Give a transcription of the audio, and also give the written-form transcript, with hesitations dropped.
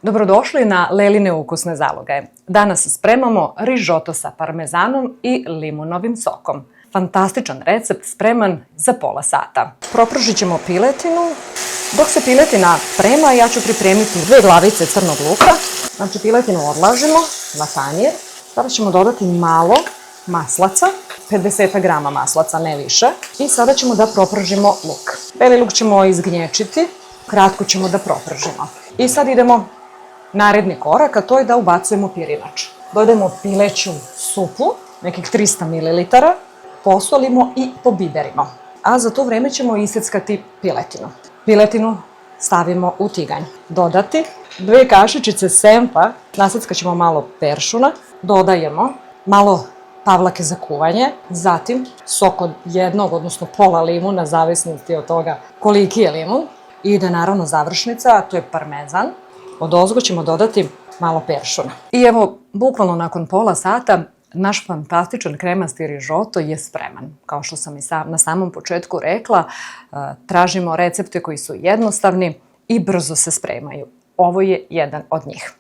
Dobrodošli na Leline ukusne zalogaje. Danas spremamo rižoto sa parmezanom i limunovim sokom. Fantastičan recept spreman za pola sata. Propržit ćemo piletinu. Dok se piletina sprema, ja ću pripremiti 2 glavice crnog luka. Znači piletinu odlažemo na tanjir. Sada ćemo dodati malo maslaca, 50 grama maslaca, ne više. I sada ćemo da propržimo luk. Beli luk ćemo izgnječiti, kratko ćemo da propržimo. I sad idemo naredni korak, a to je da ubacujemo pirinač. Dodajemo pileću supu, nekih 300 ml, posolimo i pobiberimo. A za to vreme ćemo iseckati piletinu. Piletinu stavimo u tiganj. Dodati 2 kašičice senfa, naseckat ćemo malo peršuna, dodajemo malo pavlake za kuvanje, zatim sok od jednog, odnosno pola limuna, zavisnosti od toga koliki je limun. I ide naravno završnica, a to je parmezan. Odozgo ćemo dodati malo peršuna. I evo, bukvalno nakon pola sata, naš fantastičan kremasti rižoto je spreman. Kao što sam i na samom početku rekla, tražimo recepte koji su jednostavni i brzo se spremaju. Ovo je jedan od njih.